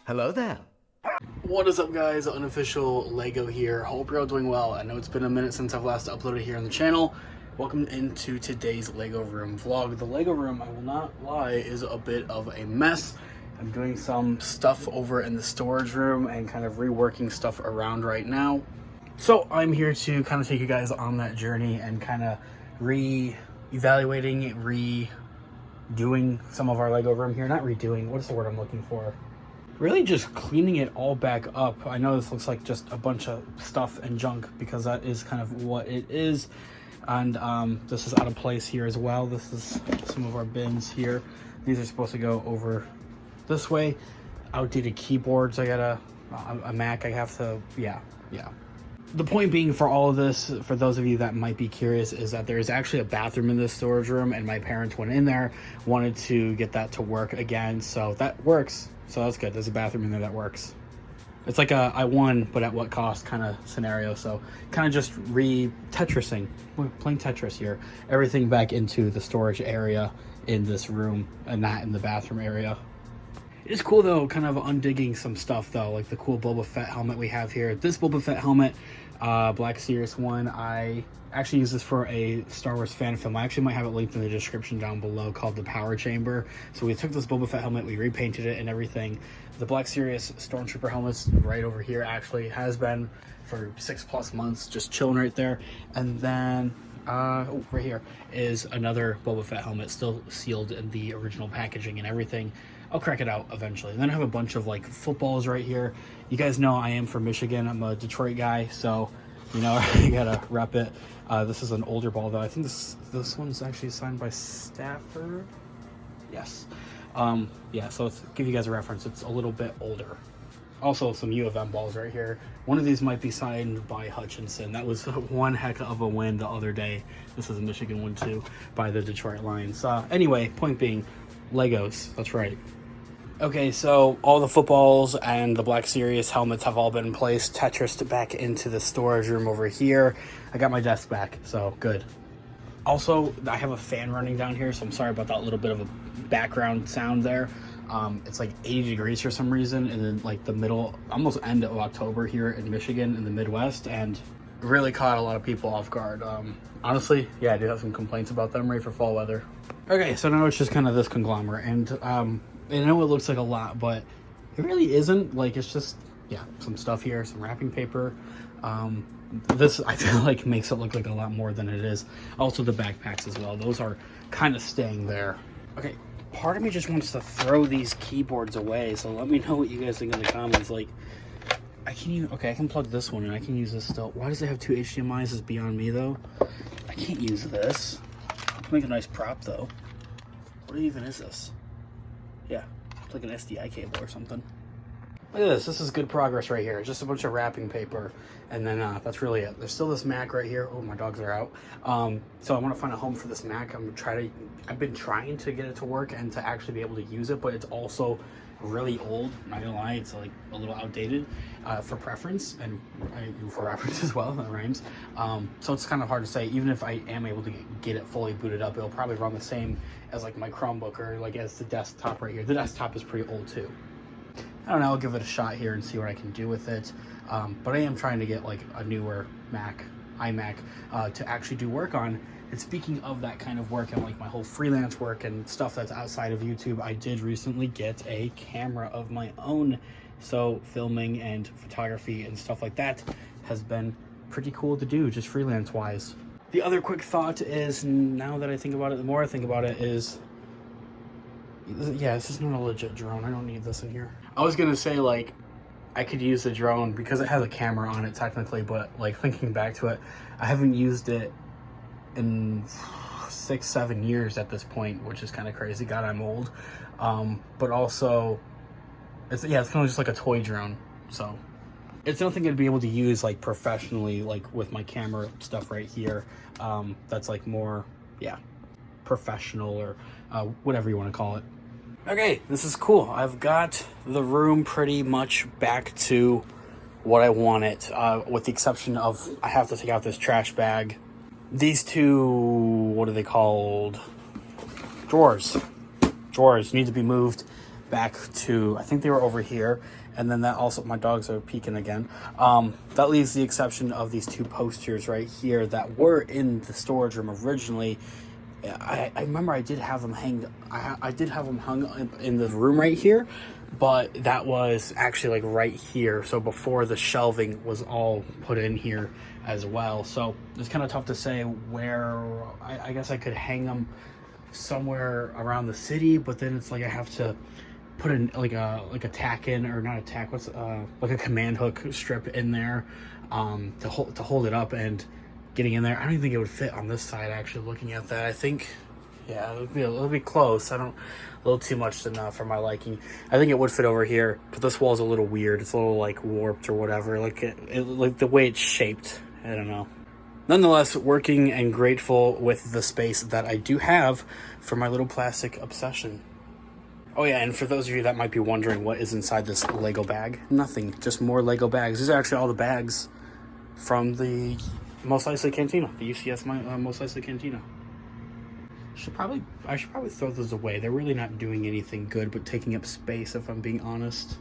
Hello there. What is up, guys? Unofficial Lego here. Hope you're all doing well. I know it's been a minute since I've last uploaded here on the channel. Welcome into today's Lego room vlog. The Lego room, I will not lie, is a bit of a mess. I'm doing some stuff over in the storage room and kind of reworking stuff around right now. So I'm here to kind of take you guys on that journey and kind of re-evaluating, redoing some of our Lego room here. Not redoing, what's the word I'm looking for? Really just cleaning it all back up. I know this looks like just a bunch of stuff and junk because that is kind of what it is. And this is out of place here as well. This is some of our bins here. These are supposed to go over this way. Outdated keyboards. I got a Mac I have to, yeah. The point being for all of this, for those of you that might be curious, is that there is actually a bathroom in this storage room, and my parents went in there, wanted to get that to work again. So that works. So that's good. There's a bathroom in there that works. It's like a I won, but at what cost kind of scenario. So kind of just re-Tetrising. We're playing Tetris here. Everything back into the storage area in this room and not in the bathroom area. It is cool though, kind of undigging some stuff though, like the cool Boba Fett helmet we have here. This Boba Fett helmet, Black Series one, I actually use this for a Star Wars fan film. I actually might have it linked in the description down below, called the Power Chamber. So we took this Boba Fett helmet, we repainted it and everything. The Black Series Stormtrooper helmet's right over here, actually has been for 6+ months, just chilling right there. And then right here is another Boba Fett helmet, still sealed in the original packaging and everything. I'll crack it out eventually. And then I have a bunch of like footballs right here. You guys know I am from Michigan. I'm a Detroit guy, so you know I gotta rep it. This is an older ball though. I think this one's actually signed by Stafford. Yes. Yeah. So to give you guys a reference, it's a little bit older. Also, some U of M balls right here. One of these might be signed by Hutchinson. That was one heck of a win the other day. This is a Michigan one too, by the Detroit Lions. Anyway, point being, Legos. That's right. Okay, so all the footballs and the Black Series helmets have all been placed, Tetrised back into the storage room over here. I got my desk back, so good. Also, I have a fan running down here, so I'm sorry about that little bit of a background sound there. It's like 80 degrees for some reason, and then like the middle, almost end of October here in Michigan in the Midwest, and really caught a lot of people off guard. Honestly, yeah, I do have some complaints about them, ready for fall weather. Okay, so now it's just kind of this conglomerate, and I know it looks like a lot, but it really isn't. Like, it's just, yeah, some stuff here, some wrapping paper. This, I feel like, makes it look like a lot more than it is. Also, the backpacks as well. Those are kind of staying there. Okay, part of me just wants to throw these keyboards away, so let me know what you guys think in the comments. Like, I can plug this one, and I can use this still. Why does it have 2 HDMIs is beyond me, though. I can't use this. Make a nice prop, though. What even is this? Yeah, it's like an SDI cable or something. Look at this. This is good progress right here. Just a bunch of wrapping paper, and then that's really it. There's still this Mac right here. Oh, my dogs are out. So I want to find a home for this Mac. I've been trying to get it to work and to actually be able to use it, but it's also really old. I'm not gonna lie, it's like a little outdated for preference and for reference as well. That rhymes. So it's kind of hard to say. Even if I am able to get it fully booted up, it'll probably run the same as like my Chromebook or like as the desktop right here. The desktop is pretty old too. I don't know, I'll give it a shot here and see what I can do with it. But I am trying to get like a newer iMac to actually do work on. And speaking of that kind of work and like my whole freelance work and stuff that's outside of YouTube, I did recently get a camera of my own. So filming and photography and stuff like that has been pretty cool to do, just freelance wise. The other quick thought is, now that I think about it, the more I think about it is, yeah, this is not a legit drone. I don't need this in here. I was gonna say, like, I could use the drone because it has a camera on it technically, but like thinking back to it, I haven't used it in 6-7 years at this point, which is kind of crazy. God, I'm old. But also, it's kind of just like a toy drone. So it's nothing I'd be able to use like professionally, like with my camera stuff right here. That's like more, yeah, professional or whatever you want to call it. Okay, this is cool. I've got the room pretty much back to what I want it, with the exception of I have to take out this trash bag. These two, what are they called? Drawers need to be moved. back to, I think they were over here. And then that also, my dogs are peeking again. That leaves the exception of these two posters right here that were in the storage room originally. I remember I did have them hanged. I did have them hung in the room right here, but that was actually like right here. So before the shelving was all put in here as well. So it's kind of tough to say where. I guess I could hang them somewhere around the city, but then it's like I have to put in like a tack in, or not a tack, what's like a command hook strip in there to hold it up, and getting in there. I don't even think it would fit on this side. Actually, looking at that, I think, yeah, it would be a little bit close. A little too much for my liking. I think it would fit over here, but this wall is a little weird. It's a little like warped or whatever. Like like the way it's shaped. I don't know. Nonetheless, working and grateful with the space that I do have for my little plastic obsession. Oh yeah, and for those of you that might be wondering what is inside this Lego bag, nothing, just more Lego bags. These are actually all the bags from the Mos Eisley Cantina, the UCS Mos Eisley Cantina. I should probably throw those away. They're really not doing anything good but taking up space, if I'm being honest.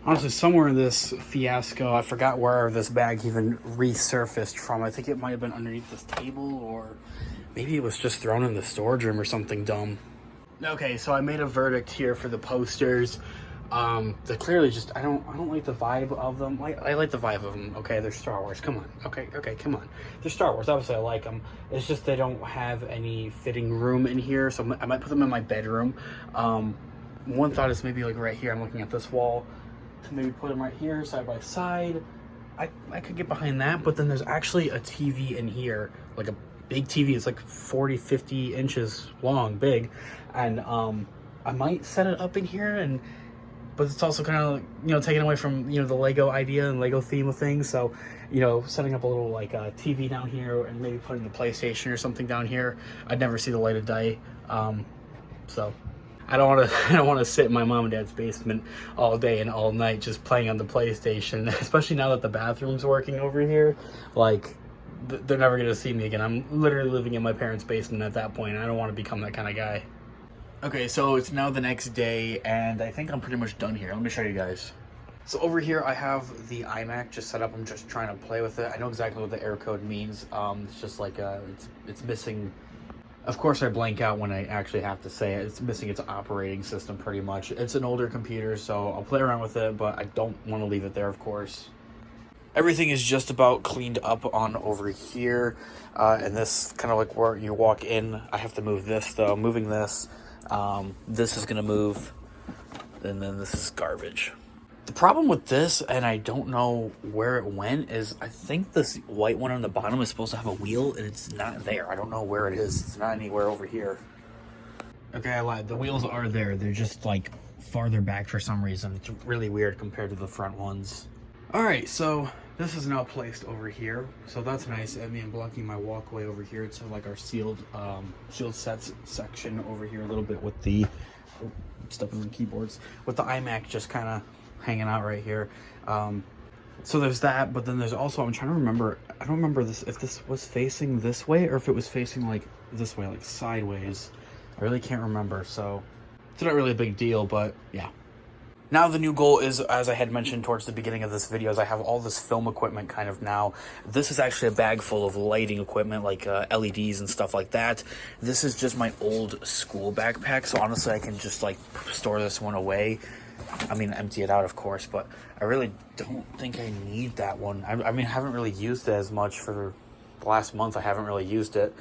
Honestly, somewhere in this fiasco, I forgot where this bag even resurfaced from. I think it might have been underneath this table, or maybe it was just thrown in the storage room or something dumb. Okay, so I made a verdict here for the posters. They're clearly just, I don't like the vibe of them. I like the vibe of them. Okay, they're Star Wars. Come on. Okay, come on. They're Star Wars. Obviously, I like them. It's just they don't have any fitting room in here, so I might put them in my bedroom. One thought is maybe like right here. I'm looking at this wall to maybe put them right here, side by side. I could get behind that, but then there's actually a TV in here, like a big TV. It's like 40, 50 inches long, big, and I might set it up in here, but it's also kind of, you know, taken away from, you know, the Lego idea and Lego theme of things. So, you know, setting up a little like a TV down here and maybe putting the PlayStation or something down here, I'd never see the light of day. So I don't want to sit in my mom and dad's basement all day and all night just playing on the PlayStation, especially now that the bathroom's working over here. Like, they're never going to see me again. I'm literally living in my parents' basement at that point. I don't want to become that kind of guy. Okay, so it's now the next day, and I think I'm pretty much done here. Let me show you guys. So over here, I have the iMac just set up. I'm just trying to play with it. I know exactly what the error code means. It's just like, it's missing. Of course, I blank out when I actually have to say it. It's missing its operating system, pretty much. It's an older computer, so I'll play around with it, but I don't want to leave it there, of course. Everything is just about cleaned up on over here, and this kind of like where you walk in. I have to move this, though. Moving this. This is gonna move, and then this is garbage. The problem with this, and I don't know where it went, is I think this white one on the bottom is supposed to have a wheel, and it's not there. I don't know where it is. It's not anywhere over here. Okay, I lied. The wheels are there. They're just like farther back for some reason. It's really weird compared to the front ones. All right, so this is now placed over here, so that's nice. I mean, blocking my walkway over here to like our sealed sets section over here a little bit with the stuff on the keyboards, with the iMac just kind of hanging out right here. So there's that, but then there's also, I'm trying to remember, I don't remember this, if this was facing this way or if it was facing like this way, like sideways. I really can't remember, so it's not really a big deal, but yeah. Now the new goal is, as I had mentioned towards the beginning of this video, is I have all this film equipment kind of now. This is actually a bag full of lighting equipment, like LEDs and stuff like that. This is just my old school backpack, so honestly I can just like store this one away. I mean, empty it out, of course, but I really don't think I need that one. I mean, I haven't really used it as much for the last month. I haven't really used it.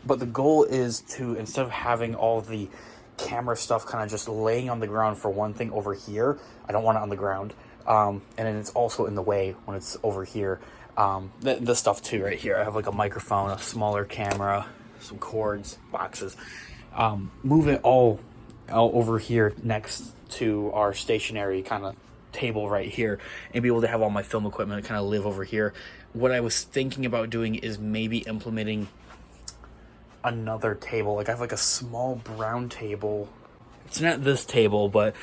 But the goal is to, instead of having all the camera stuff kind of just laying on the ground for one thing over here, I don't want it on the ground. And then it's also in the way when it's over here. This stuff too right here. I have like a microphone, a smaller camera, some cords, boxes. Move it all over here next to our stationary kind of table right here, and be able to have all my film equipment kind of live over here. What I was thinking about doing is maybe implementing another table. Like I have like a small brown table. It's not this table, but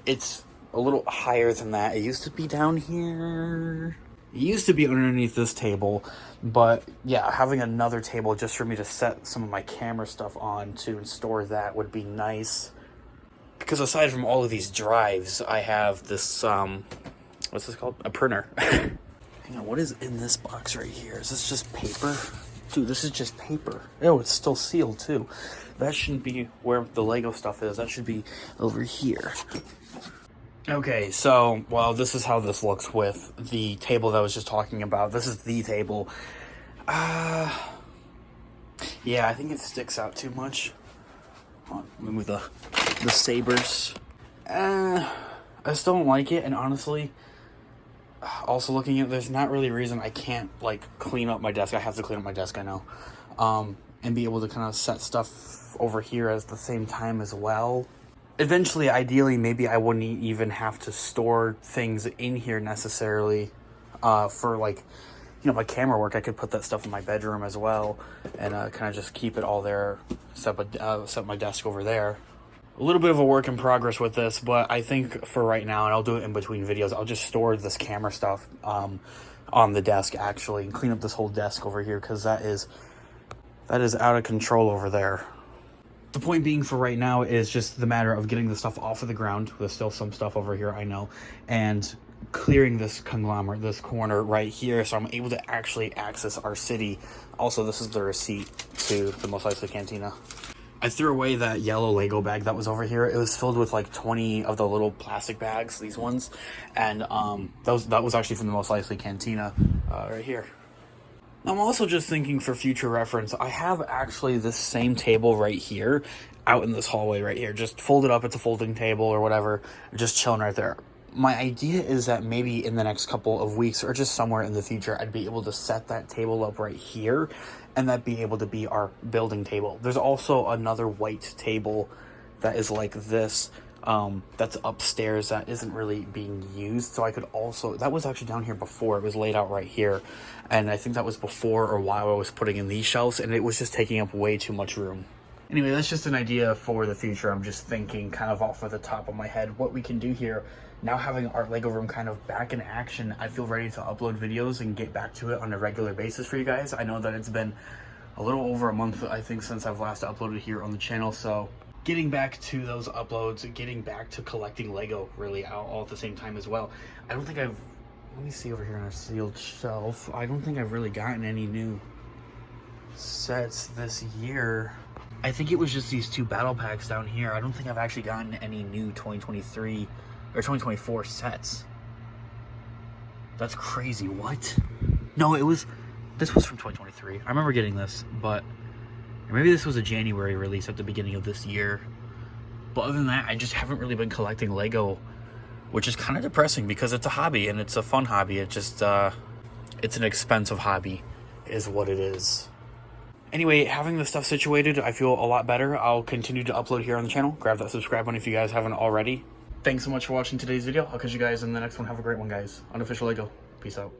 it's a little higher than that. It used to be down here. It used to be underneath this table, but yeah, having another table just for me to set some of my camera stuff on to and store that would be nice. because aside from all of these drives, I have this, what's this called? A printer. Hang on, what is in this box right here? Is this just paper? Dude, this is just paper. Oh, it's still sealed too. That shouldn't be where the Lego stuff is. That should be over here. Okay, so, well, this is how this looks with the table that I was just talking about. This is the table. Yeah, I think it sticks out too much. Hold on, move the sabers. I still don't like it, and honestly, also looking at, there's not really a reason I can't, like, clean up my desk. I have to clean up my desk, I know. And be able to kind of set stuff over here at the same time as well. Eventually, ideally, maybe I wouldn't even have to store things in here necessarily for, like, you know, my camera work. I could put that stuff in my bedroom as well and kind of just keep it all there, set my desk over there. A little bit of a work in progress with this, but I think for right now, and I'll do it in between videos, I'll just store this camera stuff on the desk, actually, and clean up this whole desk over here, because that is out of control over there. The point being for right now is just the matter of getting the stuff off of the ground. There's still some stuff over here, I know, and clearing this conglomerate, this corner right here, so I'm able to actually access our city. Also, this is the receipt to the Mos Eisley Cantina. I threw away that yellow Lego bag that was over here. It was filled with like 20 of the little plastic bags, these ones, and that was actually from the Mos Eisley Cantina right here. I'm also just thinking for future reference, I have actually this same table right here out in this hallway right here, just folded up. It's a folding table or whatever, just chilling right there. My idea is that maybe in the next couple of weeks or just somewhere in the future, I'd be able to set that table up right here, and that'd be able to be our building table. There's also another white table that is like this, that's upstairs, that isn't really being used. So I could also, that was actually down here before. It was laid out right here, and I think that was before or while I was putting in these shelves, and it was just taking up way too much room. Anyway, that's just an idea for the future. I'm just thinking kind of off of the top of my head what we can do here. Now having our Lego room kind of back in action, I feel ready to upload videos and get back to it on a regular basis for you guys. I know that it's been a little over a month, I think, since I've last uploaded here on the channel, so getting back to those uploads, getting back to collecting Lego really all at the same time as well. I don't think let me see over here on our sealed shelf. I don't think I've really gotten any new sets this year. I think it was just these two battle packs down here. I don't think I've actually gotten any new 2023 or 2024 sets. That's crazy. What? No, this was from 2023. I remember getting this, but maybe this was a January release at the beginning of this year. But other than that, I just haven't really been collecting Lego, which is kind of depressing because it's a hobby and it's a fun hobby. It just, it's an expensive hobby is what it is. Anyway, having this stuff situated, I feel a lot better. I'll continue to upload here on the channel. Grab that subscribe button if you guys haven't already. Thanks so much for watching today's video. I'll catch you guys in the next one. Have a great one, guys. Unofficial Lego. Peace out.